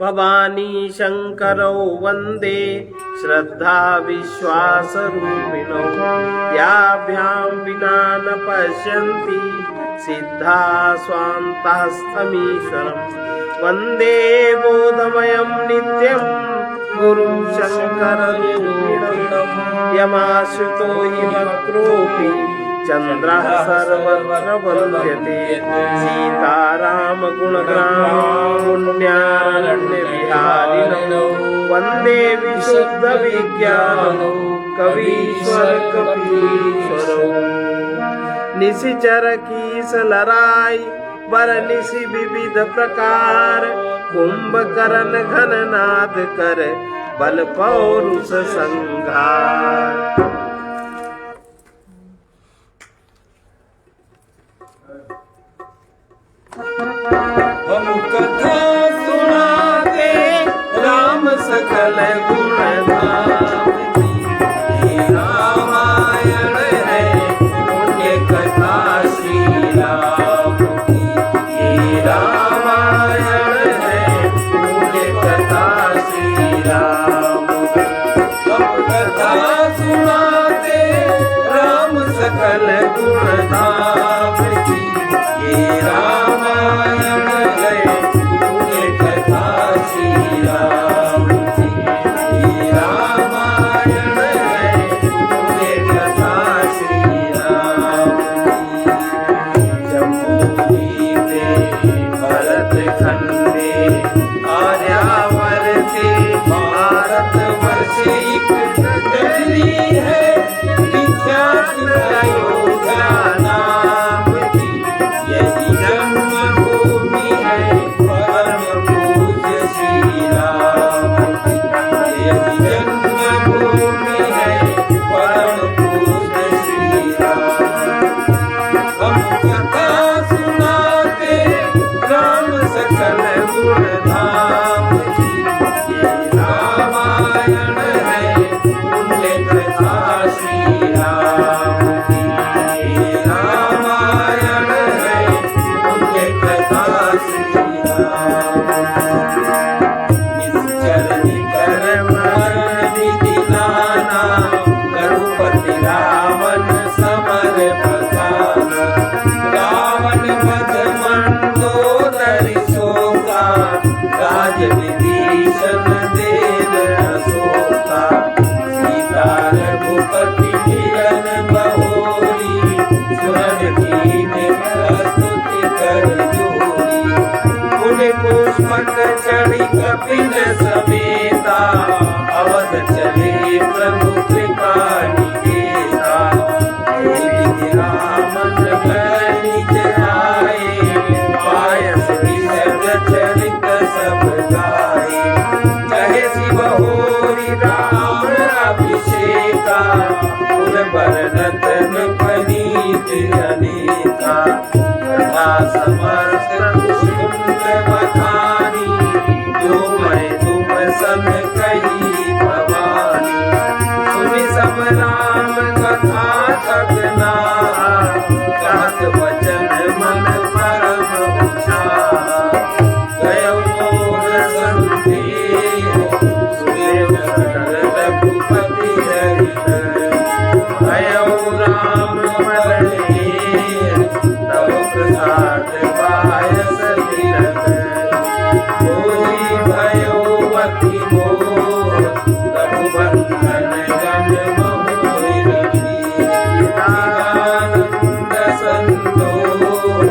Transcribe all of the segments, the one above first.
भवानी शंकरौ वंदे श्रद्धा विश्वास रूपिणौ याभ्यां विना न पश्यन्ति सिद्धा स्वान्तस्थमीश्वरम् वंदे बोधमयं नित्यं गुरु शंकररूपिणं यमाश्रितो हि वक्रोऽपि चन्द्रः सर्वत्र वन्द्यते सीताराम गुणग्राम पुण्यारण्य विहारिणौ वन्दे विशुद्ध विज्ञान कवीश्वर कपीश्वरौ निशिचर की सलराई बरनिशि विविध प्रकार कुंभकर्ण घननाद कर बल पौरुष संघार। हम कथा सुनाते राम सकल गुण धाम की रामायण है पुण्य कथा श्री राम की रामायण है पुण्य कथा श्री राम की। हम कथा सुनाते राम सकल गुण धाम की रामायण है पुण्य कथा श्री राम की रामायण है पुण्य कथा श्री राम की। जम्बूद्वीपे भरत खंडे आर्यावर्ते भारत वर्ष एक नगरी है विख्यात अयोध्या नाम की यही जन्मभूमि है परम पूज्य श्री राम की यही जन्मभूमि है परम पूज्य श्री राम। हम कथा सुनाते राम सकल गुण धाम की ये रामायण है पुण्य कथा श्री राम की ये रामायण है पुण्य कथा श्री राम। निश्चर निकर मरण विधि नाना रघुपति रावण समर बखाना रावण वध मंदोदरी शोका राज विभीषण देव अशोका सीता रघुपति मिलन बहोरी सुरन कीन प्रस्तुति कर जोरी पुण्य पुष्पक चढ़ी कपिल समेता अवध चले प्रभु कृपा निकेता देवी रामन निज आए पायस विशद चरित सब गाए कहे शिव होरी राम अभिषेका पुर बरनतन पनीत अनेका कथा समस्त कुसुम बखानी जो मैं तुम सन कही भवानी सुनि सब राम कथा थकना कहत वचन मन परम उछाला गयो मोर संदेह सुदेव सकल रघुपति हरिहर भयो राम मरणे तव प्रसाद पायस तिलक होई भयो अति मोर रघुबंधन जन मोहि रखी आनंद संतोष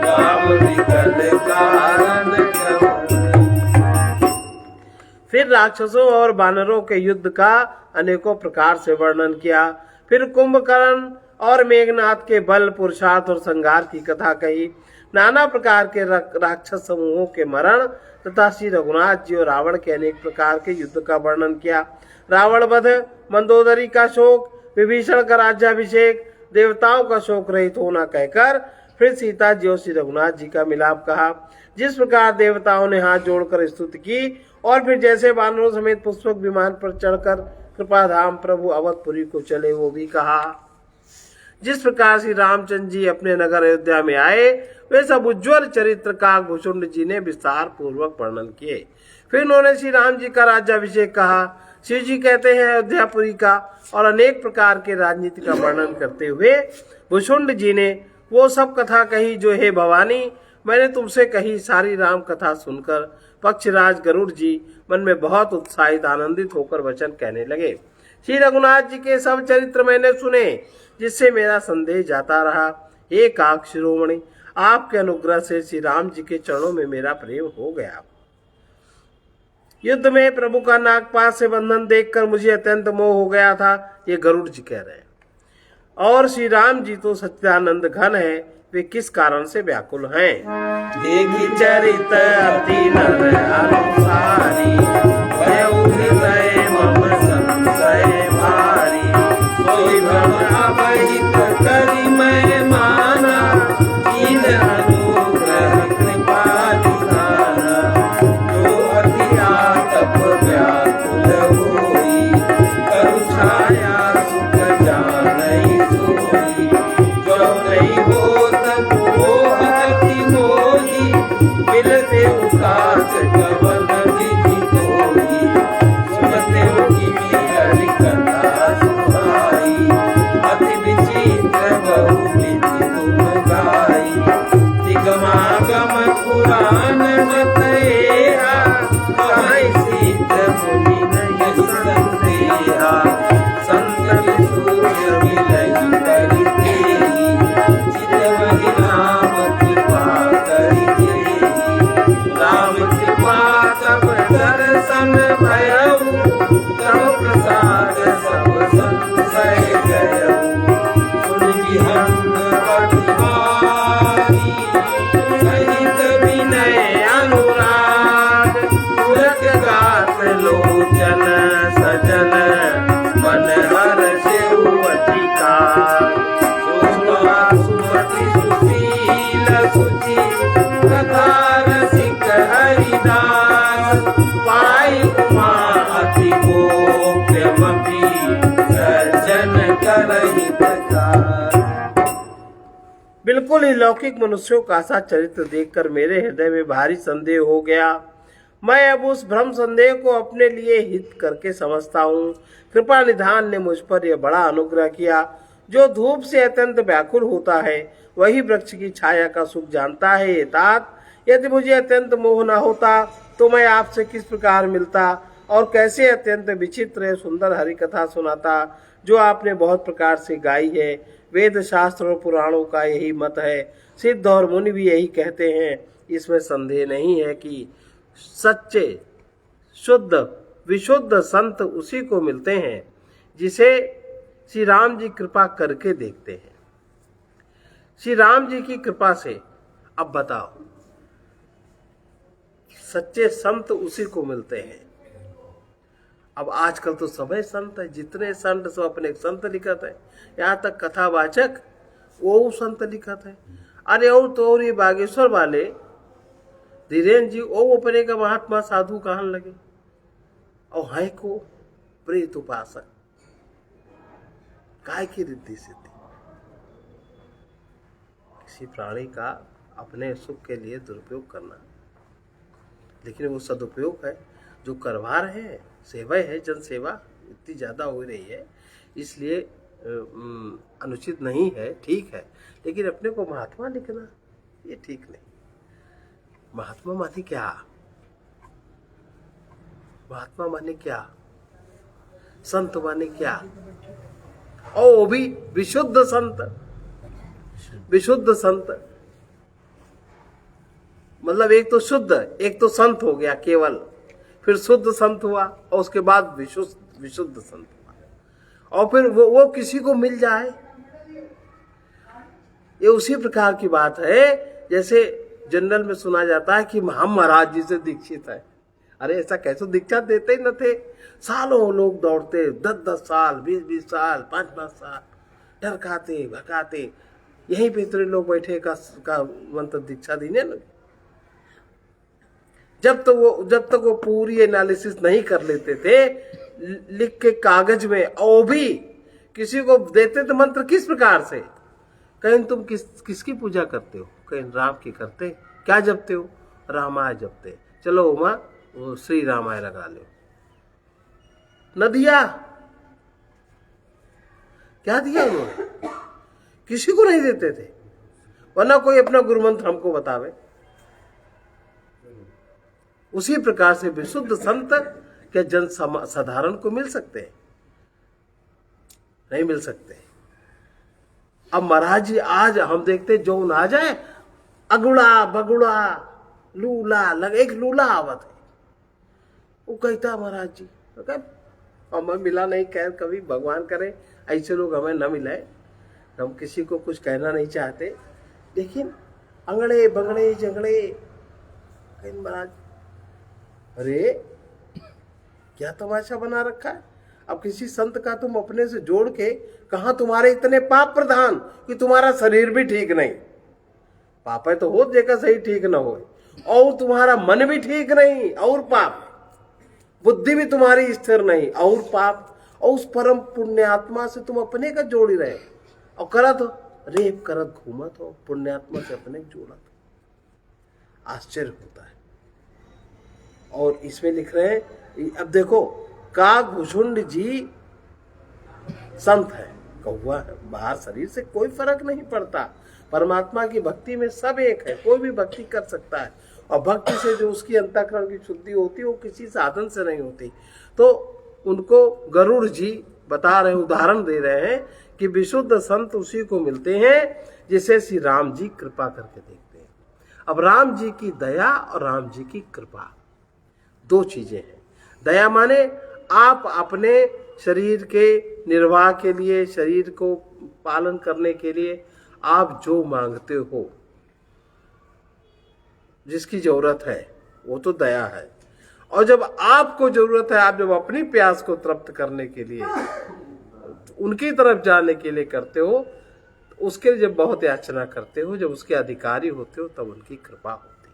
राम विकल कारण कब। फिर राक्षसों और वानरों के युद्ध का अनेकों प्रकार से वर्णन किया। फिर कुंभकर्ण और मेघनाथ के बल पुरुषार्थ और संहार की कथा कही। नाना प्रकार के राक्षस समूहों के मरण तथा श्री रघुनाथ जी और रावण के अनेक प्रकार के युद्ध का वर्णन किया। रावण वध, मंदोदरी का शोक, विभीषण का राज्याभिषेक, देवताओं का शोक रहित होना कहकर फिर सीता जी और श्री रघुनाथ जी का मिलाप कहा। जिस प्रकार देवताओं ने हाथ जोड़कर स्तुति की और फिर जैसे वानरों समेत पुष्पक विमान पर चढ़कर कृपाधाम प्रभु अवधपुरी को चले वो भी कहा। जिस प्रकार श्री रामचंद्र जी अपने नगर अयोध्या में आए, वे सब उज्ज्वल चरित्र का भुषुंड जी ने विस्तार पूर्वक वर्णन किए। फिर उन्होंने श्री राम जी का राज्याभिषेक कहा। शिव जी कहते हैं अयोध्यापुरी का और अनेक प्रकार के राजनीति का वर्णन करते हुए भुषुंड जी ने वो सब कथा कही जो हे भवानी मैंने तुमसे कही। सारी राम कथा सुनकर पक्षराज गरुड़ जी मन में बहुत उत्साहित आनंदित होकर वचन कहने लगे। श्री रघुनाथ जी के सब चरित्र मैंने सुने, जिससे मेरा संदेह जाता रहा। हे काक शिरोमणि, आपके अनुग्रह से श्री राम जी के चरणों में मेरा प्रेम हो गया। युद्ध में प्रभु का नागपाश से बंधन देखकर मुझे अत्यंत मोह हो गया था, ये गरुड़ जी कह रहे हैं। और श्री राम जी तो सच्चिदानंद घन है, वे किस कारण से व्याकुल हैं। देखी चरित अति नर अनुसारी, भयउ हृदय मम संशय भारी। सोई भ्रम अवहित करि मैं माना, कीन अनुग्रह कृपा निधाना। जो अति आतप व्याकुल होई, करु छाया सुख जानई सोई। जो नहीं होत मोह अति मोही, मिलते उकास कवन विधि कोई। सुनते की हरि कथा सुहाई, अति विचित्र बहुविधि गुण गाई। निगमागम पुराण मत एहा, कहीं सिद्ध मुनि नहीं संदेहा। संत सूर्य मिलई परितेहि, चितवहि राम कृपा करितेहि। राम कृपा तब दर्शन भयउ, तब प्रसाद सब संशय गयउ। सुन विहंग प्रतिवारी, सहित विनय अनुराग। तुरत गात लोचन सजन, मन हर्षेउ अधिकार। सुषमा सुमति सुशील सुचि, कथा रसिक हरिदास। पाई उमा अति गोप्यमपि, सज्जन करहि प्रकार। बिल्कुल ही लौकिक मनुष्यों का सा चरित्र देखकर मेरे हृदय में भारी संदेह हो गया। मैं अब उस भ्रम संदेह को अपने लिए हित करके समझता हूँ। कृपा निधान ने मुझ पर यह बड़ा अनुग्रह किया। जो धूप से अत्यंत व्याकुल होता है, वही वृक्ष की छाया का सुख जानता है। ये तात, यदि मुझे अत्यंत मोह न होता तो मैं आपसे किस प्रकार मिलता और कैसे अत्यंत विचित्र सुंदर हरि कथा सुनाता, जो आपने बहुत प्रकार से गाई है। वेद शास्त्र और पुराणों का यही मत है, सिद्ध और मुनि भी यही कहते हैं। इसमें संदेह नहीं है कि सच्चे शुद्ध विशुद्ध संत उसी को मिलते हैं जिसे श्री राम जी कृपा करके देखते हैं। श्री राम जी की कृपा से अब बताओ, सच्चे संत उसी को मिलते हैं। अब आजकल तो सभी संत है, जितने संत सब अपने संत लिखत है। यहाँ तक कथावाचक वो संत लिखत है। अरे और तो और ये बागेश्वर वाले धीरेन्द्र जी वो अपने का महात्मा साधु कहन लगे और है को प्रेत उपासक। काय की रिद्धि सिद्धि, किसी प्राणी का अपने सुख के लिए दुरुपयोग करना, लेकिन वो सदुपयोग है जो करवा रहे हैं। सेवा है, जन सेवा इतनी ज्यादा हो रही है, इसलिए अनुचित नहीं है, ठीक है। लेकिन अपने को महात्मा लिखना ये ठीक नहीं। महात्मा माने क्या? महात्मा माने क्या? संत माने क्या? और वो भी विशुद्ध संत। विशुद्ध संत मतलब एक तो शुद्ध, एक तो संत हो गया केवल, फिर शुद्ध संत हुआ और उसके बाद विशुद्ध संत हुआ। और फिर वो किसी को मिल जाए, ये उसी प्रकार की बात है जैसे जनरल में सुना जाता है कि हम महाराज जी से दीक्षित है। अरे ऐसा कैसे दीक्षा देते ही न थे। सालों लोग दौड़ते, 10-10 साल, 20-20 साल, 5-5 साल, डर खाते भगाते, यहीं पे इतने लोग बैठे का मंत्र दीक्षा देने लगे। जब तक वो पूरी एनालिसिस नहीं कर लेते थे लिख के कागज में, और भी किसी को देते तो मंत्र किस प्रकार से? कहीं तुम किसकी पूजा करते हो? कहीं राम की करते? क्या जपते हो? रामायण जपते। चलो उमा वो श्री रामायण लगा लो। न दिया, क्या दिया उन्होंने? किसी को नहीं देते थे, वरना कोई अपना गुरु मंत्र हमको बतावे। उसी प्रकार से विशुद्ध संत क्या जन साधारण को मिल सकते हैं? नहीं मिल सकते। अब महाराज जी आज हम देखते जो आ जाए अगुड़ा बगुड़ा लूला लग, एक लूला आवत है, वो कहता महाराज जी हमें मिला नहीं, खैर कभी भगवान करे ऐसे लोग हमें न मिले, हम किसी को कुछ कहना नहीं चाहते, लेकिन अंगड़े बंगड़े जंगड़े कहीं महाराज, अरे क्या तमाशा बना रखा है। अब किसी संत का तुम अपने से जोड़ के कहा तुम्हारे इतने पाप प्रधान कि तुम्हारा शरीर भी ठीक नहीं, पाप है तो हो देखा सही ठीक ना हो, और तुम्हारा मन भी ठीक नहीं और पाप, बुद्धि भी तुम्हारी स्थिर नहीं और पाप, और उस परम पुण्यात्मा से तुम अपने का जोड़ ही रहे और करत हो रेप करत घूमत हो, पुण्यात्मा से अपने जोड़त हो। आश्चर्य होता है। और इसमें लिख रहे हैं, अब देखो काकभूषुंड जी संत है, कौवा है, बाहर शरीर से कोई फर्क नहीं पड़ता, परमात्मा की भक्ति में सब एक है, कोई भी भक्ति कर सकता है, और भक्ति से जो उसकी अंतःकरण की शुद्धि होती है वो किसी साधन से नहीं होती। तो उनको गरुड़ जी बता रहे, उदाहरण दे रहे हैं कि विशुद्ध संत उसी को मिलते हैं जिसे श्री राम जी कृपा करके देखते हैं। अब राम जी की दया और राम जी की कृपा दो चीजें हैं। दया माने आप अपने शरीर के निर्वाह के लिए, शरीर को पालन करने के लिए आप जो मांगते हो, जिसकी जरूरत है, वो तो दया है। और जब आपको जरूरत है, आप जब अपनी प्यास को तृप्त करने के लिए उनकी तरफ जाने के लिए करते हो, उसके लिए जब बहुत याचना करते हो, जब उसके अधिकारी होते हो, तब उनकी कृपा होती।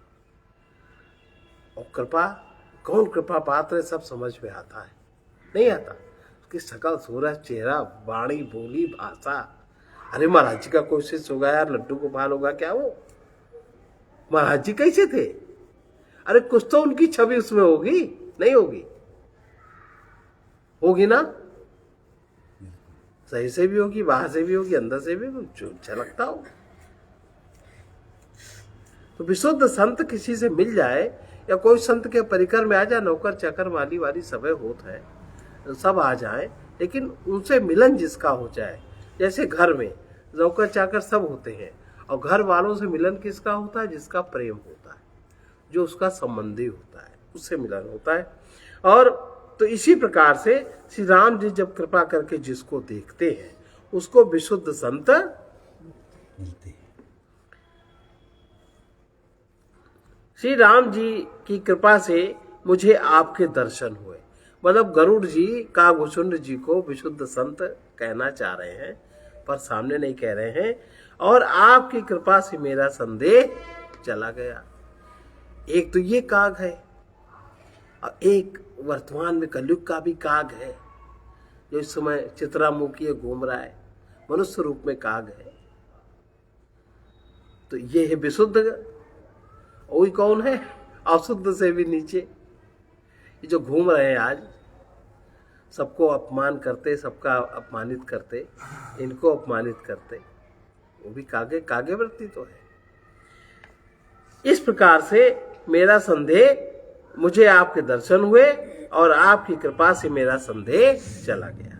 और कृपा कौन कृपा पात्र है सब समझ में आता है? नहीं आता। उसकी शकल सूरत चेहरा वाणी बोली भाषा, अरे महाराज जी का कोई शिष्य होगा यार, लड्डू गोपाल होगा क्या वो? महाराज जी कैसे थे? अरे कुछ तो उनकी छवि उसमें होगी, नहीं होगी? होगी ना? सही से भी होगी, बाहर से भी होगी, अंदर से भी झलकता हो। तो विशुद्ध संत किसी से मिल जाए या कोई संत के परिकर में आ जाए, नौकर चाकर माली वाली सब होता है, सब आ जाए, लेकिन उनसे मिलन जिसका हो जाए, जैसे घर में नौकर चाकर सब होते हैं, और घर वालों से मिलन किसका होता है? जिसका प्रेम होता है, जो उसका संबंधी होता है, उससे मिलन होता है। और तो इसी प्रकार से श्री राम जी जब कृपा करके जिसको देखते हैं उसको विशुद्ध संत मिलते हैं। श्री राम जी की कृपा से मुझे आपके दर्शन हुए, मतलब गरुड़ जी काकभूषुंड जी को विशुद्ध संत कहना चाह रहे हैं, पर सामने नहीं कह रहे हैं। और आपकी कृपा से मेरा संदेह चला गया। एक तो ये काग है, और एक वर्तमान में कलयुग का भी काग है, जो इस समय चित्रामुखी घूम रहा है, मनुष्य रूप में काग है। तो ये है विशुद्ध, वही कौन है? अशुद्ध से भी नीचे, ये जो घूम रहे हैं आज, सबको अपमान करते, सबका अपमानित करते, इनको अपमानित करते, वो भी कागे कागे वृत्ति तो है। इस प्रकार से मेरा संदेह, मुझे आपके दर्शन हुए और आपकी कृपा से मेरा संदेह चला गया।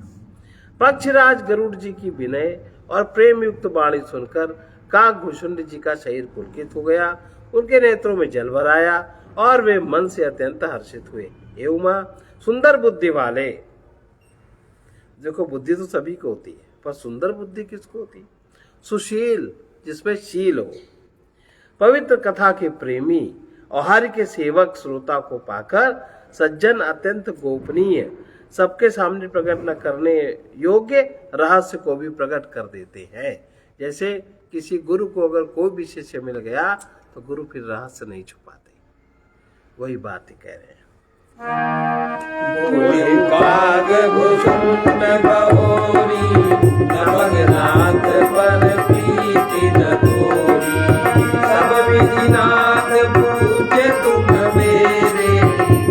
पक्षराज गरुड़ जी की विनय और प्रेम युक्त वाणी सुनकर काकभूषुंड जी का शरीर पुलकित हो गया, उनके नेत्रों में जल भर आया और वे मन से अत्यंत हर्षित हुए। हे उमा, सुंदर बुद्धि वाले, देखो बुद्धि तो सभी को होती है, पर सुंदर बुद्धि किसको होती है? सुशील, जिसमें शील हो, पवित्र कथा के प्रेमी और हरि के सेवक श्रोता को पाकर सज्जन अत्यंत गोपनीय, सबके सामने प्रकट न करने योग्य रहस्य को भी प्रकट कर देते हैं। जैसे किसी गुरु को अगर कोई भी शिष्य मिल गया तो गुरु फिर रहस्य नहीं छुपाते, वही बात ही कह रहे हैं। काकभूषुंड बहोरी नाथ पर प्रीति न तोरी, सब विधिनाथ पूज्य तुम मेरे,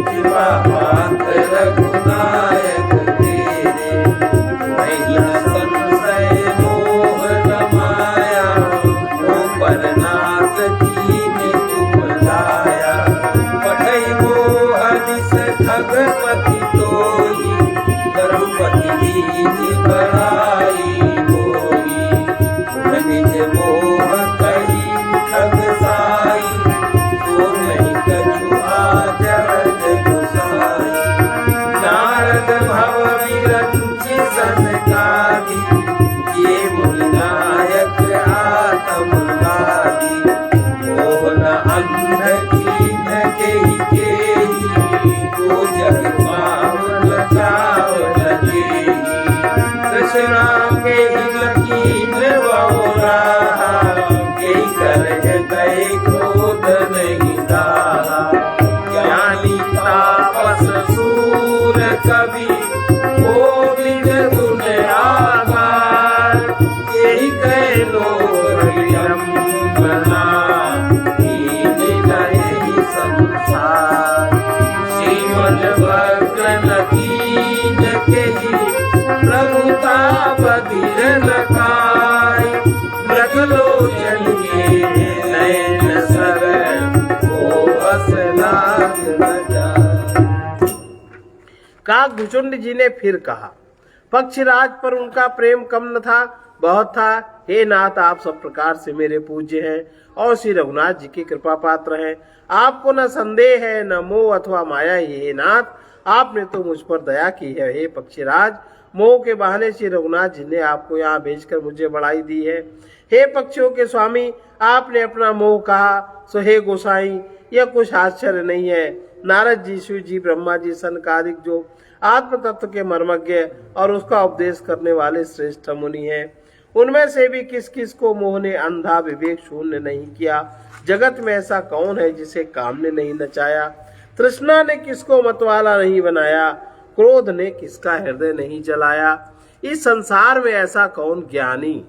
कृपा पात्र रघुनायक तेरे। वही संशय मोह न माया, ऊपर नाथ कीन्ही तुम लाया। पठई मोह निस खगपति तोई, द्रौपदी दीनि बड़ाई होई। निज मोह कही खग साई, सो नहीं कछु आचरज गुसाई। नारद भव विरंचि संकादी, ये मुनि नायक आत्मवादी। मोह न अंध कीन केहि केहि, तो जग पावन जाव न जेहि। कृष्णा केहि लकीन बौराहा, केहि करहि गए क्रोध नहीं दाहा। ज्ञानी तापस सूर कवि, गोविंद गुण आगार। यही कह लो विडम्बना, दीन दयहि संसार। श्रीमद भगन कीन केहि, प्रभुता बधिर लखाई। मृगलोचन के नयन सर, को बस लाग न जाए। काकभुचुंड जी ने फिर कहा, पक्षीराज पर उनका प्रेम कम न था, बहुत था। हे नाथ, आप सब प्रकार से मेरे पूज्य हैं और श्री रघुनाथ जी की कृपा पात्र हैं। आपको न संदेह है न मोह अथवा माया ही। हे नाथ, आपने तो मुझ पर दया की है। हे पक्षीराज, मोह के बहाने श्री रघुनाथ जी ने आपको यहाँ भेजकर मुझे बढ़ाई दी है। हे पक्षियों के स्वामी, आपने अपना मोह कहा, सो हे गोसाई, यह कुछ आश्चर्य नहीं है। नारद जी, शिव जी, ब्रह्मा जी, सनकादिक जो आत्म तत्व के मर्मज्ञ और उसका उपदेश करने वाले श्रेष्ठ मुनि हैं, उनमें से भी किस किस को मोह ने अंधा विवेक शून्य नहीं किया। जगत में ऐसा कौन है जिसे काम ने नहीं नचाया। तृष्णा ने किसको मतवाला नहीं बनाया, क्रोध ने किसका हृदय नहीं जलाया। इस संसार में ऐसा कौन ज्ञानी,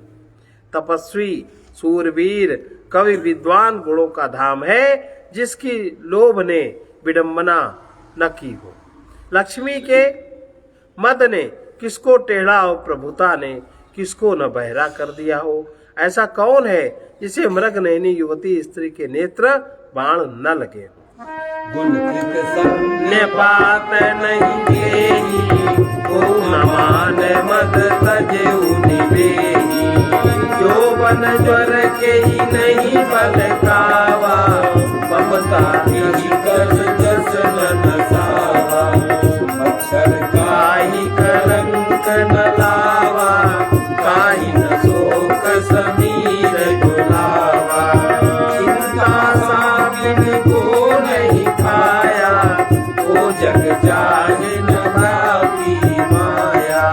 तपस्वी, सूरवीर, कवि, विद्वान गुणों का धाम है, जिसकी लोभ ने विडंबना न की हो। लक्ष्मी के मद ने किसको टेढ़ा और प्रभुता ने किसको न बहरा कर दिया हो। ऐसा कौन है जिसे मृग नयनी युवती स्त्री के नेत्र बाण न लगे। गुण पात नहीं केही, को न मान मद तजेउ निवेही। जो बन ज्वर के ही नहीं बल कावा, ममता की कर जस न नसावा। अक्षर काहि कलंक न लावा, काहि न शोक समीर डुलावा। चिंता साबिन को नहीं खाया, ओ जग जाहि न भावी माया।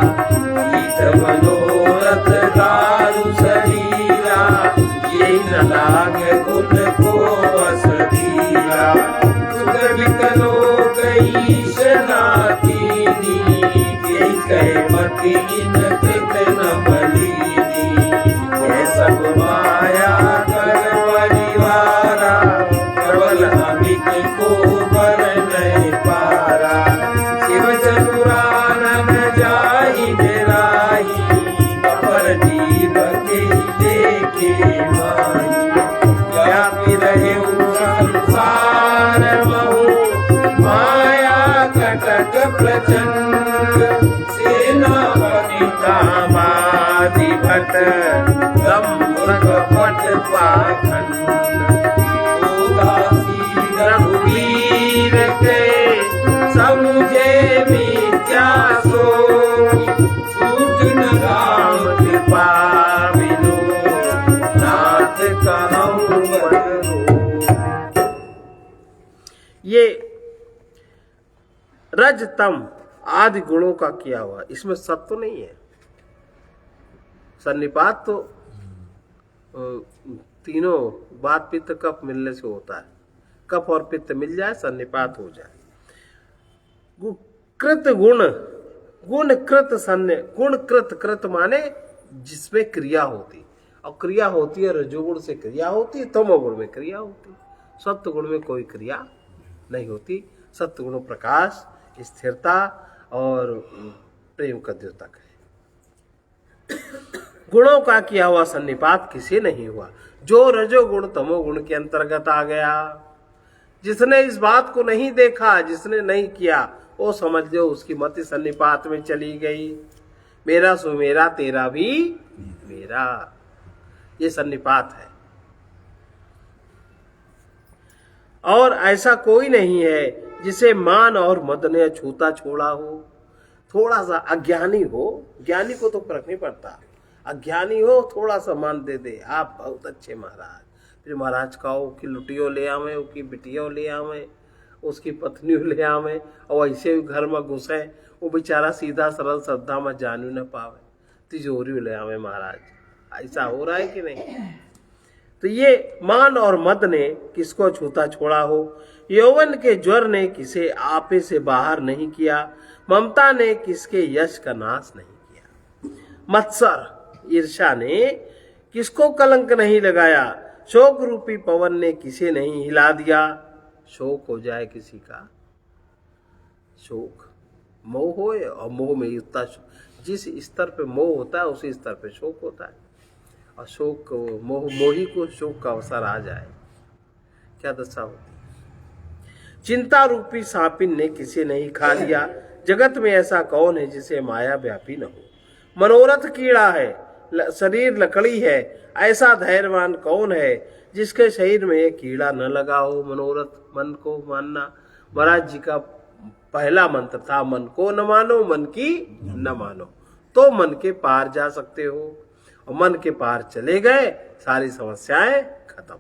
ईट मनोरथ दारु शरीरा, ये न लाग गुण को बस धीरा। सुगमित लोक ईश नाथीनी, यही कह मति इन कृत न बलीनी। ये सब माया कर परिवारा, प्रबल अमित को बर नहीं पारा। शिव चतुरानन जाहि बेराही, अपर जीव के लेके माही। व्यापी रहे संसार महु, माया कटक प्रचंड। सेनापति कामादि भट, दंभ कपट पाखंड। रघुवीर के समुझे मिथ्या सोई, सूट न राम कृपा बिनु, नाथ कहूँ बरो। ये रज तम आदि गुणों का किया हुआ, इसमें सत्व नहीं है। सन्निपात तो तीनों बात पित्त कफ मिलने से होता है। कफ और पित्त मिल जाए, सन्निपात हो जाए। कृत गुण, गुण कृत सन्य, गुण कृत, कृत माने जिसमें क्रिया होती, और क्रिया होती है रजोगुण से क्रिया होती है, तमोगुण में क्रिया होती, सत्व गुण में कोई क्रिया नहीं होती। सत्व गुण प्रकाश, स्थिरता और प्रेम का द्योतक है। गुणों का किया हुआ सन्निपात किसी नहीं हुआ। जो रजोगुण तमोगुण के अंतर्गत आ गया, जिसने इस बात को नहीं देखा, जिसने नहीं किया, वो समझ लो उसकी मति सन्निपात में चली गई। मेरा सो मेरा, तेरा भी मेरा, ये सन्निपात है। और ऐसा कोई नहीं है जिसे मान और मद ने छूता छोड़ा हो। थोड़ा सा अज्ञानी हो, ज्ञानी को तो फर्क नहीं पड़ता, अज्ञानी हो थोड़ा सा मान दे दे, आप बहुत अच्छे महाराज। फिर महाराज कहो कि लुटियो ले आवे, उसकी बिटियो ले आवे, उसकी पत्नियों ले आवे, और ऐसे घर में घुसे, वो बेचारा सीधा सरल श्रद्धा में जानू न पावे, तिजोरी ले आवे महाराज। ऐसा हो रहा है कि नहीं? तो ये मान और मद ने किसको छूता छोड़ा हो। यौवन के ज्वर ने किसे आपे से बाहर नहीं किया, ममता ने किसके यश का नाश नहीं किया, मत्सर ईर्षा ने किसको कलंक नहीं लगाया, शोक रूपी पवन ने किसे नहीं हिला दिया। शोक हो जाए किसी का, शोक मोह हो, और मोह में इतना जिस स्तर पे मोह होता है उसी स्तर पे शोक होता है। और शोक मोही को शोक का अवसर आ जाए, क्या दशा होती। चिंता रूपी सांपिन ने किसे नहीं खा लिया, जगत में ऐसा कौन है जिसे माया व्यापी न हो। मनोरथ कीड़ा है, शरीर लकड़ी है, ऐसा धैर्यवान कौन है जिसके शरीर में एक कीड़ा न लगा हो। मनोरथ मन को मानना, महाराज जी का पहला मंत्र था, मन को न मानो, मन की न मानो, तो मन के पार जा सकते हो। और मन के पार चले गए, सारी समस्याएं खत्म।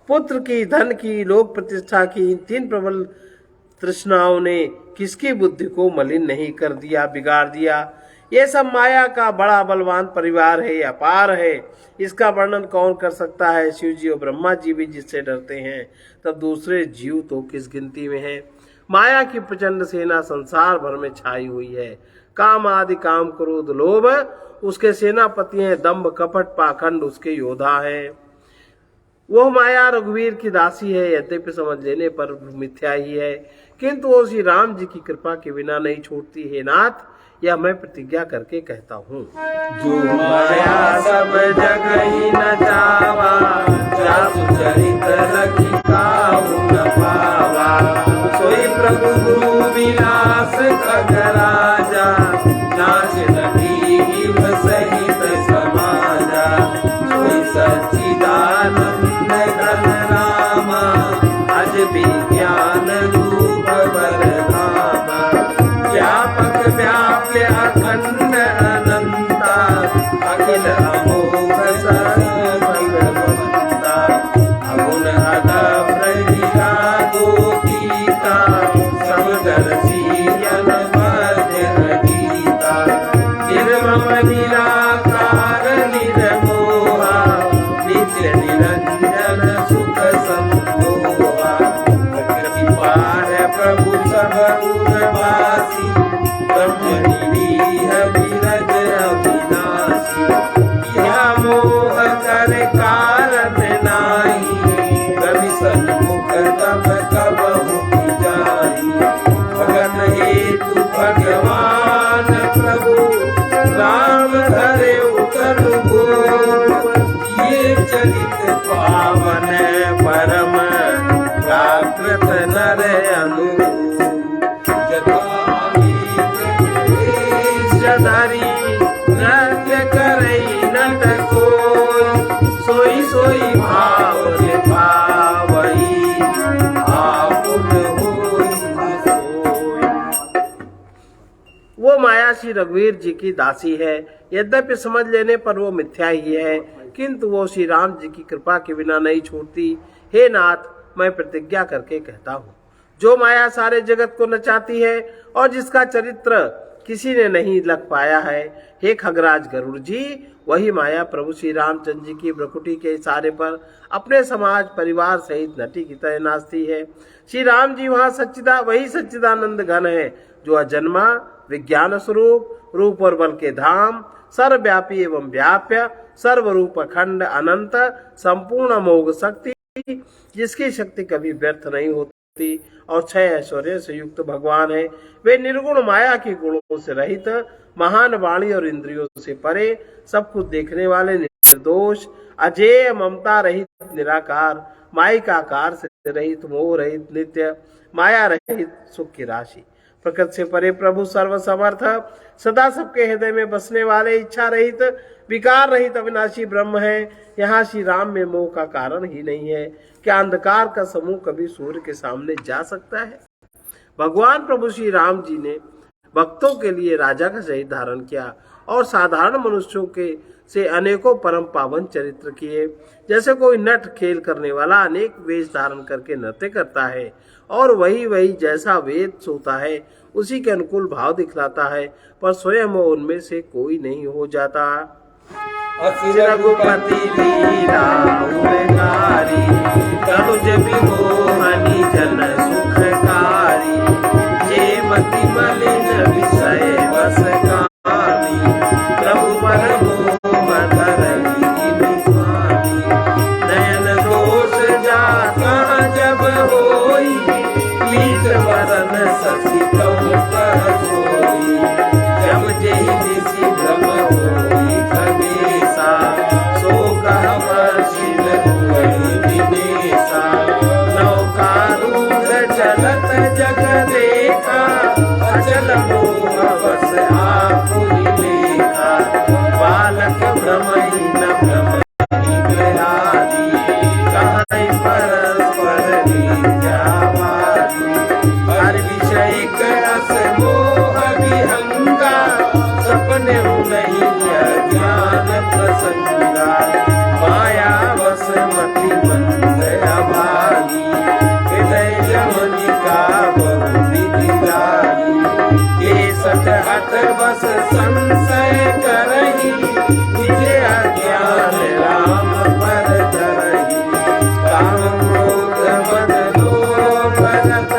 पुत्र की, धन की, लोक प्रतिष्ठा की, इन तीन प्रबल तृष्णाओं ने किसकी बुद्धि को मलिन नहीं कर दिया, बिगाड़ दिया। ये सब माया का बड़ा बलवान परिवार है, अपार है, इसका वर्णन कौन कर सकता है। शिव जी और ब्रह्मा जी भी जिससे डरते हैं, तब दूसरे जीव तो किस गिनती में है। माया की प्रचंड सेना संसार भर में छाई हुई है। काम आदि, काम क्रोध लोभ उसके सेनापति हैं, दंभ कपट पाखंड उसके योद्धा हैं। वह माया रघुवीर की दासी है, यद्यपि समझ लेने पर मिथ्या ही है, किंतु वो श्री राम जी की कृपा के बिना नहीं छूटती है। नाथ, यह मैं प्रतिज्ञा करके कहता हूँ। जो माया सब जग ही न जावा, जासु चरित लखी काहू न पावा। सोई प्रभु गुरु विलास खगराजा, नाच नदी हिम सहित समाजा। सोई सच्चिदानंद घन रामा, अज विज्ञान रूप बरधामा। व्यापक व्याप्य अखंड अनंता, अखिल अमोघ सर्वभगवंता। अगुण अगम्य गोतीता, समदर्शी अनवद्य अजीता। निर्मम निराकार निर्मोहा, नित्य निरंजन सुख संतोहा। कृपा है प्रभु सब गुणवासी, ब्रह्मनिरीह विरज अविनाशी। यह मोह कर कारण नाही, कवि सन्मुख तब कबहु जाई। भगत हेतु भगवान प्रभु, राम धरे उतर गोप। ये चरित पावन परम, प्राकृत नर अनुरूप। जधारी नृत्य करई नट कोई, सोई सोई भाव पावई, आपुन होई सोई। वो माया श्री रघुवीर जी की दासी है, यद्यपि समझ लेने पर वो मिथ्या ही है, किंतु वो श्री राम जी की कृपा के बिना नहीं छूटती। हे नाथ, मैं प्रतिज्ञा करके कहता हूँ, जो माया सारे जगत को नचाती है और जिसका चरित्र किसी ने नहीं लग पाया है, हे खगराज गरुड़ जी, वही माया प्रभु श्री रामचंद्र जी की ब्रकुटी के इशारे पर अपने समाज परिवार सहित नटी की तरह नाचती है। श्री राम जी वही सच्चिदानंद घन है, जो अजन्मा विज्ञान स्वरूप, रूप और बल के धाम, सर्वव्यापी एवं व्याप्य, सर्वरूप अखंड अनंत संपूर्ण अमोघ शक्ति, जिसकी शक्ति कभी व्यर्थ नहीं होती और 6 ऐश्वर्य से युक्त भगवान है। वे निर्गुण माया के गुणों से रहित, महान वाणी और इंद्रियों से परे, सब कुछ देखने वाले, निर्दोष, अजेय, ममता रहित, निराकार, मायिका आकार से रहित, मोह रहित, नित्य, माया रहित, सुख की राशि, प्रकृति से परे प्रभु, सर्व समर्थ, सदा सबके हृदय में बसने वाले, इच्छा रहित, विकार रहित, अविनाशी ब्रह्म है। यहाँ श्री राम में मोह का कारण ही नहीं है। क्या अंधकार का समूह कभी सूर्य के सामने जा सकता है? भगवान प्रभु श्री राम जी ने भक्तों के लिए राजा का शरीर धारण किया और साधारण मनुष्यों के से अनेकों परम पावन चरित्र किए। जैसे कोई नट खेल करने वाला अनेक वेश धारण करके नृत्य करता है और वही जैसा वेद सोता है उसी के अनुकूल भाव दिखलाता है, पर स्वयं उनमें से कोई नहीं हो जाता। रघुपति लीला उरकारी, तनुज विमोहनी जन सुखकारी, जे मति मलिन विषय बस कामी, प्रभु पर मोह धरहि स्वामी, नयन दोष जाता जब होई, लीत वरन शशि कहु कह सोई, जब जेहि दिसि भ्रम होई खगेसा, सो कह वर्षिल हुई विदेशा, नौका रूढ़ चलत जग देखा, अचल मोह बस आपुनि लेखा, बालक भ्रमहि न भ्रमहि गृहादि, कहाई परस्पर रीझावादी, हर विषय रस मोह विहंगा, सपने नहीं ज्ञान प्रसंगा, माया बस मति मंद अभागी, हृदय जमनिका बहु विधि लागी, ये सठ हठ बस संशय करही, विजय अज्ञान राम पर धरही, काम क्रोध मद लोभ रत,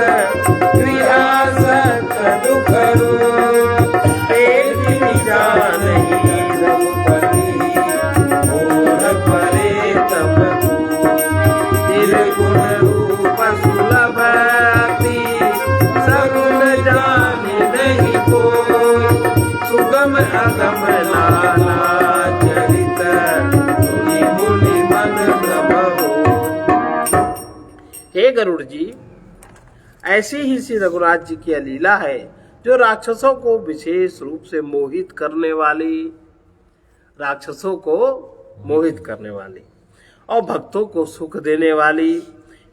क्रियासक्त दुख रूप, तेरी जानहि रघुपति, मोह परे तब निर्गुण रूप सुलभ अति, सगुण जाने नहीं कोई, सुगम अगम नाना चरित, सुनि मुनि मन भ्रम हो। हे गरुड़ जी, ऐसी ही श्री रघुनाथ जी की लीला है जो राक्षसों को विशेष रूप से मोहित करने वाली, राक्षसों को मोहित करने वाली और भक्तों को सुख देने वाली।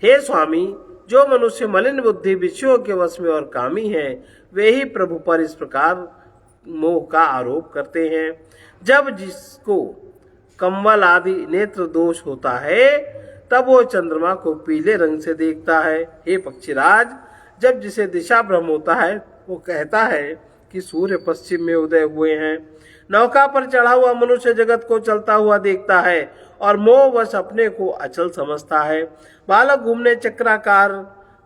हे स्वामी, जो मनुष्य मलिन बुद्धि विषयों के वश में और कामी हैं, वे ही प्रभु पर इस प्रकार मोह का आरोप करते हैं। जब जिसको कंवल आदि नेत्र दोष होता है, तब वो चंद्रमा को पीले रंग से देखता है। हे पक्षीराज, जब जिसे दिशा भ्रम होता है, वो कहता है कि सूर्य पश्चिम में उदय हुए हैं। नौका पर चढ़ा हुआ मनुष्य जगत को चलता हुआ देखता है और मोहवश अपने को अचल समझता है। बालक घूमने चक्राकार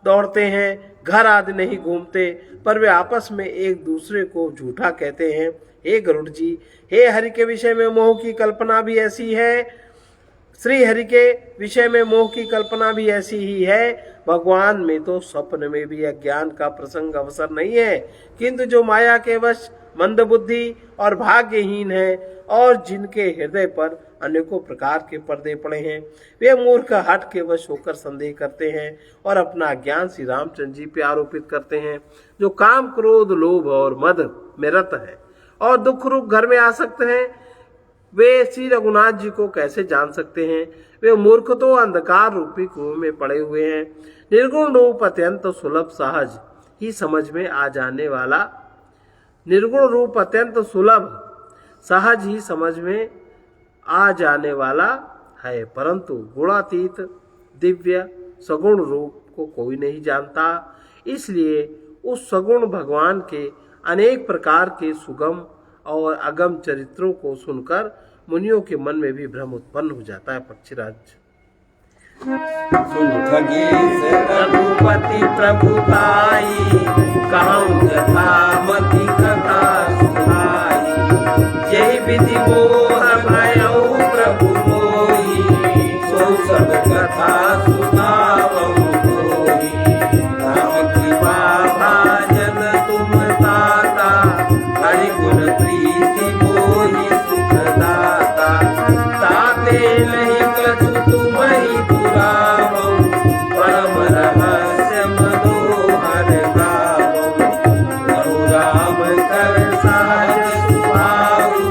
दौड़ते हैं, घर आदि नहीं घूमते, पर वे आपस में एक दूसरे को झूठा कहते हैं। हे गरुड़ जी, हे हरि के विषय में मोह की कल्पना भी ऐसी है, श्री हरि के विषय में मोह की कल्पना भी ऐसी ही है। भगवान में तो स्वप्न में भी अज्ञान का प्रसंग अवसर नहीं है, किंतु जो माया के वश मंद बुद्धि और भाग्यहीन है और जिनके हृदय पर अनेकों प्रकार के पर्दे पड़े हैं, वे मूर्ख हठ के वश होकर संदेह करते हैं और अपना ज्ञान श्री रामचंद्र जी पे आरोपित करते हैं। जो काम क्रोध लोभ और मद में रत है और दुख रूप घर में आ सकते हैं, वे श्री रघुनाथ जी को कैसे जान सकते हैं? वे मूर्ख तो अंधकार रूपी कुएं में पड़े हुए हैं। निर्गुण रूप अत्यंत सुलभ सहज ही समझ में आ जाने वाला, निर्गुण रूप अत्यंत सुलभ सहज ही समझ में आ जाने वाला है, परंतु गुणातीत दिव्य सगुण रूप को कोई नहीं जानता। इसलिए उस सगुण भगवान के अनेक प्रकार के सुगम और अगम चरित्रों को सुनकर मुनियों के मन में भी भ्रम उत्पन्न हो जाता है। पक्षीराज, सुन खगेश रघुपति प्रभुताई, कहूँ यथा मति कथा सुनाई, जय अति मोह भयउ प्रभु मोहि, सो सब कथा सुनावहु कोहि। राम कृपा भाजन तुम ताता, हरि गुण प्रीति मोहि सुख दाता। ताते नहीं कछु तुम ही पुरावहु, परम रहस्य मनोहर गावहु। प्रभु राम कर सहज सुभावु,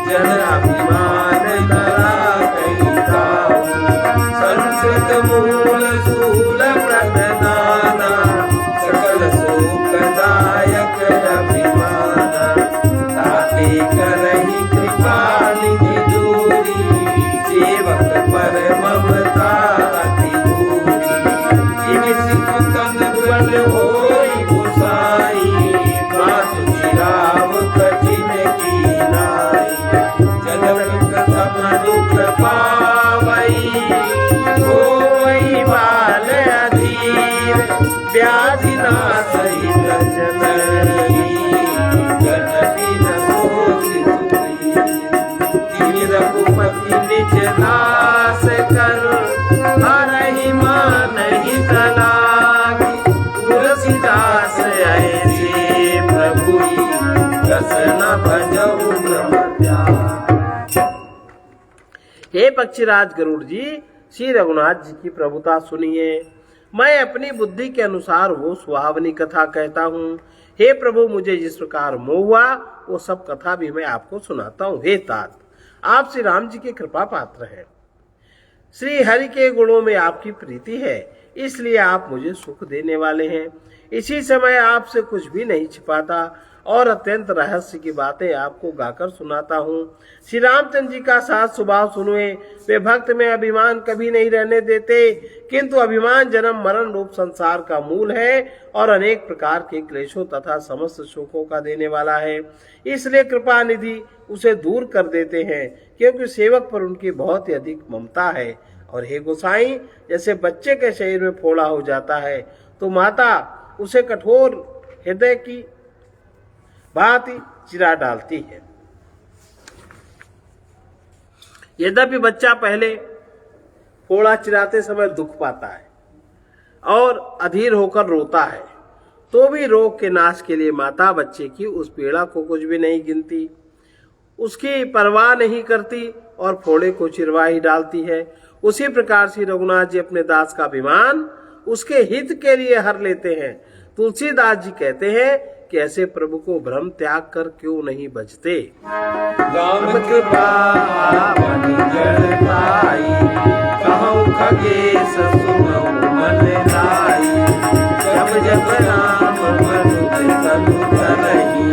जन अभिमान धरा कहि काहू। संस्कृत मूल स्थूल प्रधाना, सकल सुखदायक अभिमाना। ताते करहि कृपा निधि जोरी, सेवक पर ममता अति दूरी। जिन सिख तन बल होई गोसाई, मातु चिराव कठिन कीनाई। जनक प्रथम दुख पावई, होई बाल अधीर। व्याधि नाश सहित जननी, जननी न होसी सुधीर। दीन रघुपति निज दास कर, हरहि मानहि तलागी। तुलसीदास ऐसे प्रभुई, रस न भजऊ ब्रह्म त्यागी। हे पक्षीराज गरुड़ जी, श्री रघुनाथ जी की प्रभुता सुनिए। मैं अपनी बुद्धि के अनुसार वो सुहावनी कथा कहता हूँ। हे प्रभु, मुझे जिस प्रकार मोह हुआ वो सब कथा भी मैं आपको सुनाता हूँ। हे तात, आप श्री राम जी के कृपा पात्र हैं। श्री हरि के गुणों में आपकी प्रीति है, इसलिए आप मुझे सुख देने वाले हैं। इसी समय आपसे कुछ भी नहीं छिपाता और अत्यंत रहस्य की बातें आपको गाकर सुनाता हूँ। श्री रामचंद्र जी का साथ स्वभाव सुनुए। वे भक्त में अभिमान कभी नहीं रहने देते, किंतु अभिमान जन्म मरण रूप संसार का मूल है और अनेक प्रकार के क्लेशों तथा समस्त शोकों का देने वाला है। इसलिए कृपा निधि उसे दूर कर देते हैं, क्योंकि सेवक पर उनकी बहुत ही अधिक ममता है। और हे गोसाई, जैसे बच्चे के शरीर में फोड़ा हो जाता है तो माता उसे कठोर हृदय की भांति चिरा डालती है। यद्यपि बच्चा पहले फोड़ा चिराते समय दुख पाता है और अधीर होकर रोता है, तो भी रोग के नाश के लिए माता बच्चे की उस पीड़ा को कुछ भी नहीं गिनती, उसकी परवाह नहीं करती और फोड़े को चिरवा ही डालती है। उसी प्रकार श्री रघुनाथ जी अपने दास का अभिमान उसके हित के लिए हर लेते हैं। तुलसीदास जी कहते हैं कि ऐसे प्रभु को भ्रम त्याग कर क्यों नहीं बचते। राम कृपा बनि जड़ पाई, कहूँ खगेश सुनऊ मन लाई। जब जब राम मनुज तनु धरहि,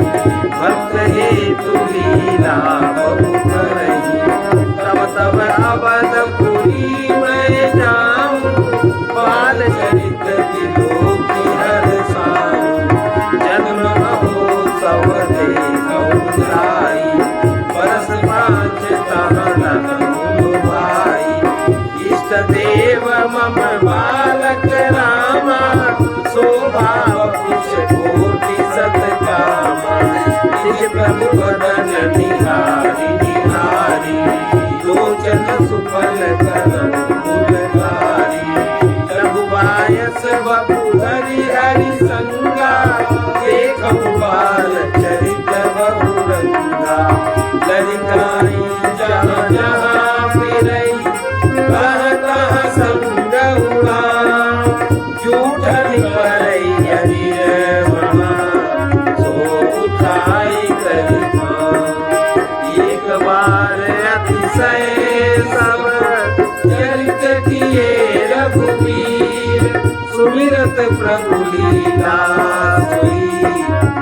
भक्त हेतु लीला बहु करहि। तब तब अवधपुरी मैं जाऊँ, बाल चरित विलोकी हरसाऊँ। जन्म महोत्सव देखऊँ जाई, बरस पाँच तहन भाई। इष्ट देव मम बालक रामा, शोभा कुश कोटि सत्कामा। निज प्रभु बदन निहारी निहारी, लोचन सुफल करम फुलकारी। रघुबायस बपु हरि हरि संगा, देखऊँ बाल चरित बहु रंगा। ललिताई जहाँ जहाँ फिरई, कहाँ कहाँ संग उड़ाऊँ। जूठन परई हरि महा, सो उठाई करि पाऊँ। एक बार अतिशय सब चरित किए रघुवीर, सुमिरत प्रभु लीला सोई,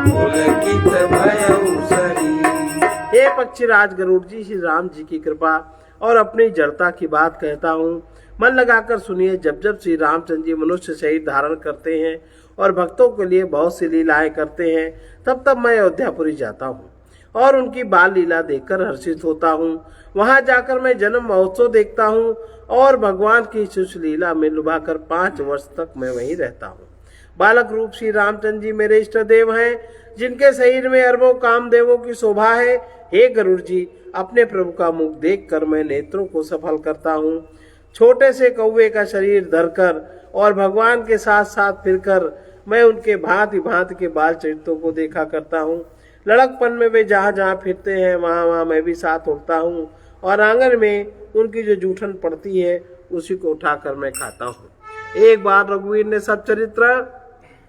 पुलकित भयउ शरीर। हे पक्षीराज गरुड़ जी, श्री राम जी की कृपा और अपनी जड़ता की बात कहता हूँ। मन लगाकर सुनिए। जब जब श्री रामचंद्र जी मनुष्य शरीर धारण करते हैं और भक्तों के लिए बहुत सी लीलाएं करते हैं, तब तब मैं अयोध्यापुरी जाता हूँ और उनकी बाल लीला देखकर हर्षित होता हूँ। वहां जाकर मैं जन्म महोत्सव देखता हूँ और भगवान की शिशु लीला में लुभाकर 5 वर्ष तक मैं वहीं रहता हूँ। बालक रूप श्री रामचंद्र जी मेरे इष्ट देव हैं, जिनके शरीर में अरबों कामदेवों की शोभा है। हे गरुड़ जी, अपने प्रभु का मुख देखकर मैं नेत्रों को सफल करता हूँ। छोटे से कौवे का शरीर धरकर और भगवान के साथ साथ फिरकर मैं उनके भांति भांति के बाल चरित्रों को देखा करता हूँ। लड़कपन में वे जहाँ जहाँ फिरते हैं वहाँ वहाँ मैं भी साथ उठता हूँ, और आंगन में उनकी जो जूठन पड़ती है उसी को उठाकर मैं खाता हूँ। एक बार रघुवीर ने सब चरित्र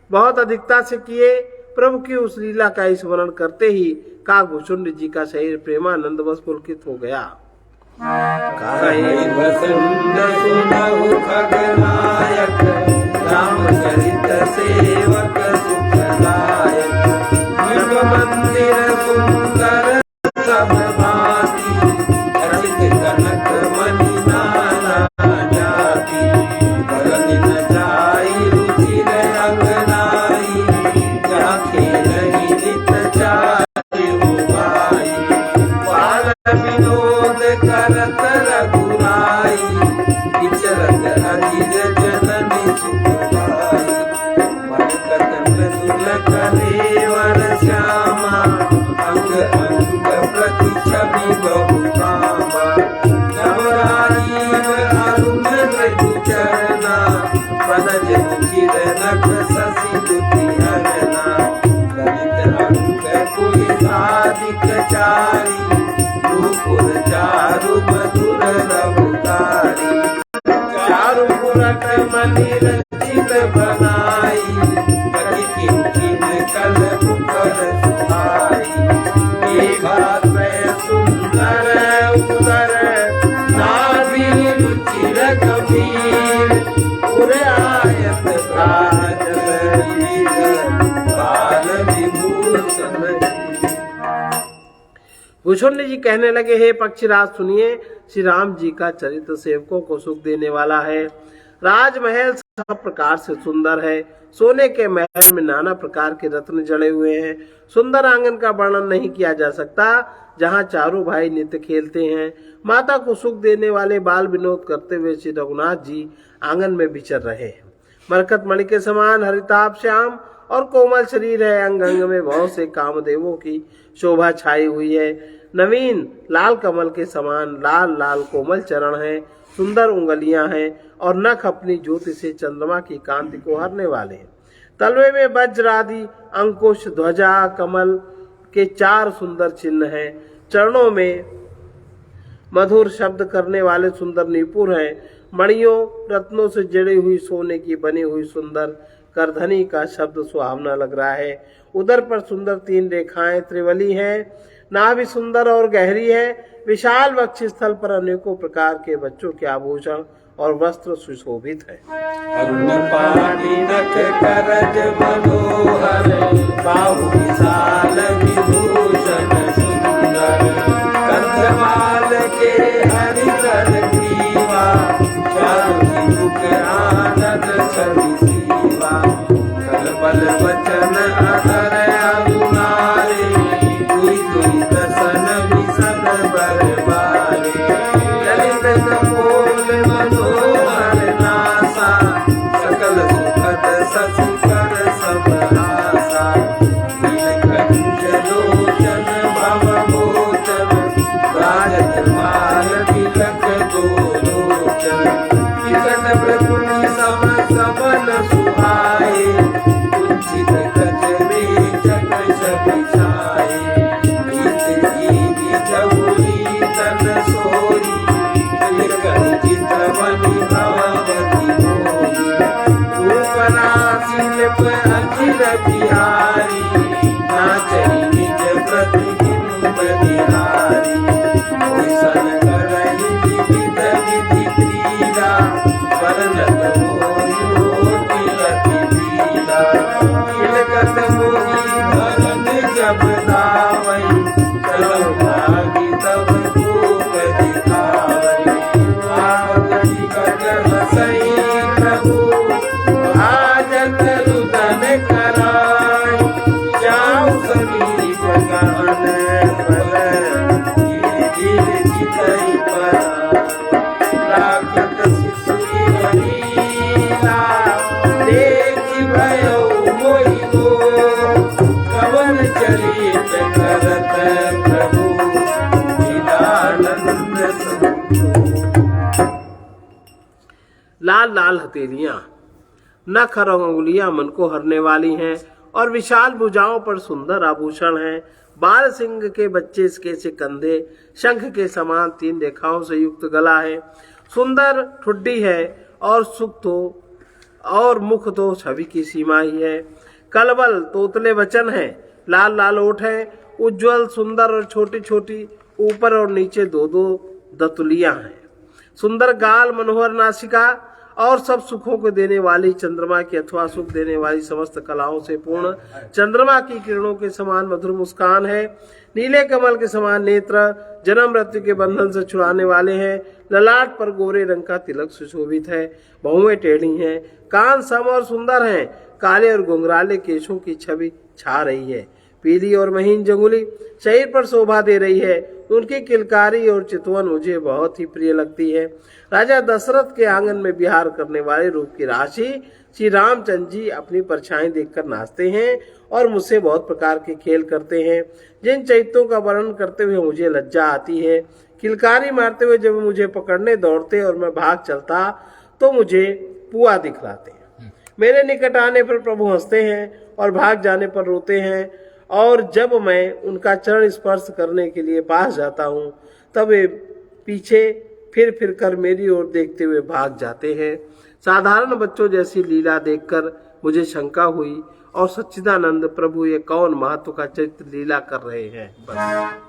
बहुत अधिकता से किए। प्रभु की उस लीला का स्मरण करते ही काकभूषुंड जी का शरीर प्रेमानंद वश पुलकित हो गया। कहीं वसुंध सुनहु खगनायक, रामचरित सेवक सुखदायक। युग मंदिर सुंदर सब भांति, रचित कनक मणि नाना जाति। करन न जाई रुचिर अंगनाई, जहाँ खेलहि नित चारि उपाई। बाल विनोद करत रघुराई, विचरत अजिज जननी सुख पाई। मरकत मृदुल कलेवर श्यामा, अंग अंग प्रति छवि बहु कामा। नव राजीव अरुण मृदु चरना, बनज रुचिर नख शशि दुति हरना। ललित अंग कुल साधिक चारी, रूपुर चारु मधुर रघुतारी। चारु पुरख मणि रचित बनाई, कटि किंकिन कल मुखर सुहाई। मेघात्रय सुंदर उदर, नाभि रुचिर गंभीर। उर आयत प्राजल वीर, बाल विभूषण। भूषुंड जी कहने लगे, हे पक्षीराज सुनिए, श्री राम जी का चरित्र सेवकों को सुख देने वाला है। राजमहल सब प्रकार से सुंदर है। सोने के महल में नाना प्रकार के रत्न जड़े हुए हैं। सुंदर आंगन का वर्णन नहीं किया जा सकता, जहाँ चारों भाई नित्य खेलते हैं। माता को सुख देने वाले बाल विनोद करते हुए श्री रघुनाथ जी आंगन में विचर रहे हैं। मरकत मणि के समान हरिताभ श्याम और कोमल शरीर है। अंग अंग में बहुत से कामदेवों की शोभा छाई हुई है। नवीन लाल कमल के समान लाल लाल कोमल चरण हैं। सुंदर उंगलियां हैं और नख अपनी ज्योति से चंद्रमा की कांति को हरने वाले हैं। तलवे में वज्र आदि अंकुश ध्वजा कमल के 4 सुंदर चिन्ह हैं। चरणों में मधुर शब्द करने वाले सुंदर निपुर हैं। मणियों रत्नों से जड़ी हुई सोने की बनी हुई सुंदर करधनी का शब्द सुहावना लग रहा है। उदर पर सुंदर 3 रेखाएं त्रिवली हैं। नाभि सुंदर और गहरी है। विशाल वक्ष स्थल पर अनेकों प्रकार के बच्चों के आभूषण और वस्त्र सुशोभित है। अरुण पानी नख करज मनोहर, बाहु विशाल विभूषण सुंदर। कंधमाल के हरिकर ग्रीवा, चारु मुख आनंद छवि सीवा। कल बल वचन अधर अनुनारे, दुई दुई दसन विसन बरबारे। ललित कपोल मनोहर नासा, सकल सुखद ससुकर सब आसा। नीलकंठ लोचन भव मोचन, राजत माल तिलक गोलोचन। विकट प्रकृति सम सबन सुहाए, कुंचित गज में चक चक छाए। गीत गीत जमुनी तन सोई, लिखन चितवनी भवती होई। रूपना शिल्प अखिल बिहारी, नाचई निज प्रतिबिंब निहारी। ओइसन करहि विविध विधि क्रीड़ा, वर्णन मोहि मोहि रति लीला। तिलकत मोहि धरन जब धावई, चलऊ भागी तब रूप दिखावई। आवत टिकट हसई प्रभु, भाजत रुदन कराई। जाऊ समीप गहन पल, धीरे धीरे चितई पराई। राखत शिशु लीला, देखि भयो लाल हथेलियां, नख और अंगुलियां मन को हरने वाली हैं और विशाल भुजाओं पर सुंदर आभूषण हैं। बाल सिंह के बच्चे के से कंधे, शंख के समान 3 रेखाओं से युक्त गला है, सुंदर ठुड्डी है और सुख तो और मुख तो छवि की सीमा ही है। कलबल तोतले वचन है, लाल लाल ओठ है, उज्जवल सुंदर और छोटी छोटी ऊपर और नीचे 2-2 दतुलियां हैं। सुंदर गाल, मनोहर नासिका और सब सुखों को देने वाली चंद्रमा की अथवा सुख देने वाली समस्त कलाओं से पूर्ण चंद्रमा की किरणों के समान मधुर मुस्कान है। नीले कमल के समान नेत्र जन्म मृत्यु के बंधन से छुड़ाने वाले हैं। ललाट पर गोरे रंग का तिलक सुशोभित है, बहुएं टेढ़ी हैं, कान सम और सुंदर हैं, काले और घुंघराले केशों की छवि छा रही है। पीली और महीन जंगुली शरीर पर शोभा दे रही है। उनकी किलकारी और चितवन मुझे बहुत ही प्रिय लगती है। राजा दशरथ के आंगन में विहार करने वाले रूप की राशि श्री रामचंद्र जी अपनी परछाई देखकर नाचते हैं और मुझसे बहुत प्रकार के खेल करते हैं, जिन चैत्यों का वर्णन करते हुए मुझे लज्जा आती है। किलकारी मारते हुए जब मुझे पकड़ने दौड़ते और मैं भाग चलता तो मुझे पुआ दिखलाते हैं। मेरे निकट आने पर प्रभु हंसते हैं और भाग जाने पर रोते हैं, और जब मैं उनका चरण स्पर्श करने के लिए पास जाता हूँ तब वे पीछे फिर कर मेरी ओर देखते हुए भाग जाते हैं। साधारण बच्चों जैसी लीला देखकर मुझे शंका हुई और सच्चिदानंद प्रभु ये कौन महत्व का चरित्र लीला कर रहे हैं। बस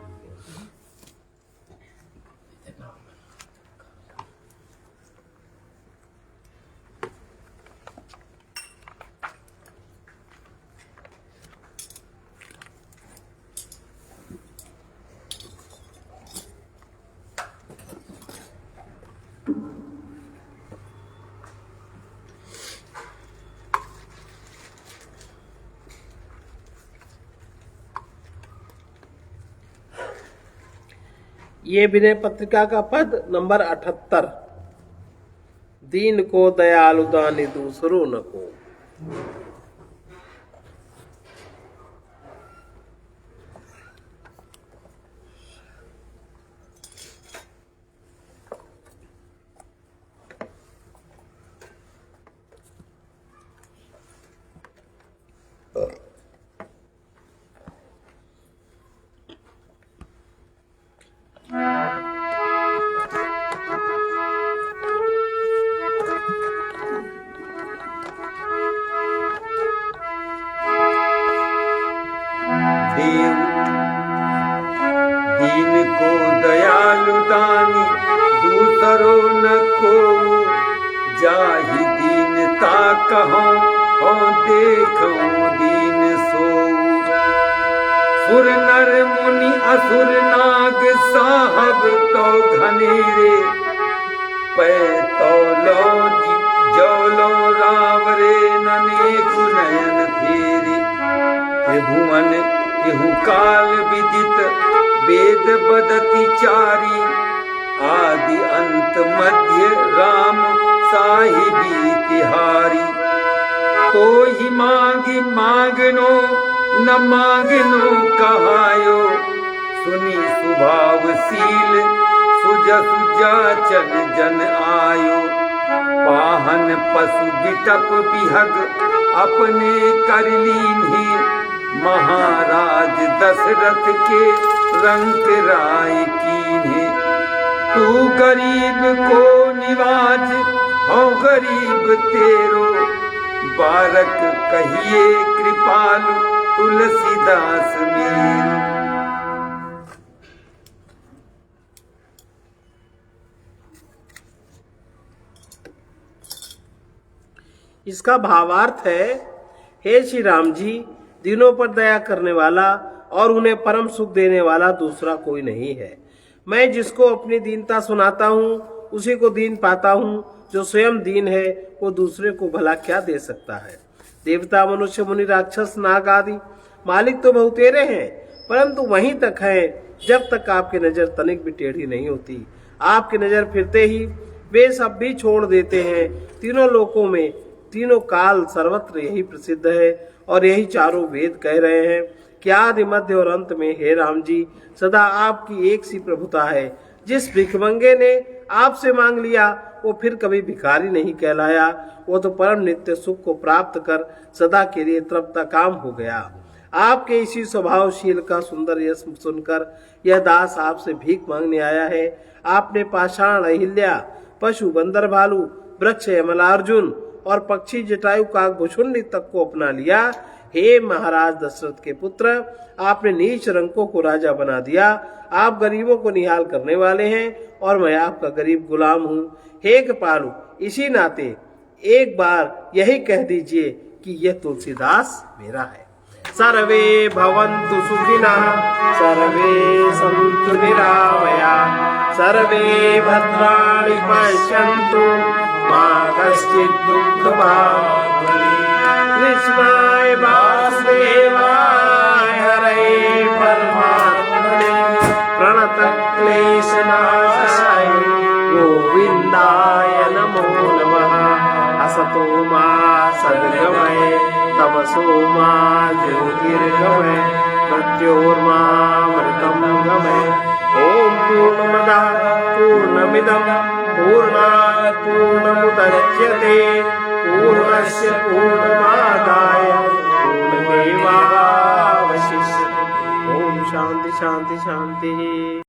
ये विनय पत्रिका का पद नंबर 78। दीन को दयालु दानी दूसरों न को। दीन को दयालु दानी दूसरों न को, जाहि दीनता कहो हो देखो दीन सो। सुर नर मुनि असुर नाग साहब तो घनेरे, पै तो लो जौलो रावरे ननेक नयन फेरे। त्रिभुवन केहू काल विदित वेद बदति चारी, आदि अंत मध्य राम साहिबी तिहारी। तो ही मांगी मांगनो न मांगनो कहायो, सुनी सुभावशील सुजसु जाचन जन आयो। पाहन पशु बिटप बिहग अपने कर लीन्ही, महाराज दशरथ के रंक राय कीन्हे। तू गरीब को निवाज हो गरीब तेरो, बारक कहिए कृपालु तुलसीदास मेरो। इसका भावार्थ है, हे श्री राम जी, दीनों पर दया करने वाला और उन्हें परम सुख देने वाला दूसरा कोई नहीं है। मैं जिसको अपनी दीनता सुनाता हूँ उसी को दीन पाता हूँ। जो स्वयं दीन है वो दूसरे को भला क्या दे सकता है। देवता मनुष्य मुनि राक्षस नाग आदि मालिक तो बहुतेरे हैं, परंतु वहीं तक है जब तक आपकी नजर तनिक भी टेढ़ी नहीं होती। आपकी नजर फिरते ही वे सब भी छोड़ देते हैं। तीनों लोकों में तीनों काल सर्वत्र यही प्रसिद्ध है और यही चारों वेद कह रहे हैं कि आदि मध्य और अंत में हे राम जी सदा आपकी एक सी प्रभुता है। जिस भिखमंगे ने आपसे मांग लिया वो फिर कभी भिखारी नहीं कहलाया, वो तो परम नित्य सुख को प्राप्त कर सदा के लिए तृप्त काम हो गया। आपके इसी स्वभावशील का सुंदर यश सुनकर यह दास आपसे भीख मांगने आया है। आपने पाषाण अहिल्या, पशु बंदर भालू, वृक्ष यमलार्जुन और पक्षी जटायु काकभुषुंडी तक को अपना लिया। हे महाराज दशरथ के पुत्र, आपने नीच रंकों को राजा बना दिया। आप गरीबों को निहाल करने वाले हैं और मैं आपका गरीब गुलाम हूँ। हे कृपालु, इसी नाते एक बार यही कह दीजिए कि यह तुलसीदास मेरा है। सर्वे भवन्तु सुखिनः, सर्वे सन्तु निरामयाः, सर्वे भद्राणि पश्यन्तु मा कश्चित् दुःखभाग् भवेत्। कृष्णाय वासुदेवाय हरये परमात्मने प्रणतक्लेशनाशाय गोविन्दाय नमो नमः। असतो मा सद्गमय तमसो मा ज्योतिर्गमय मृत्योर्मामृतं गमय। ॐ पूर्णमदः पूर्णमिदं पूर्णात् पूर्णमुदच्यते पूर्णस्य पूर्णमादाय पूर्णमेवावशिष्यते। ॐ शान्ति शान्ति शान्तिः।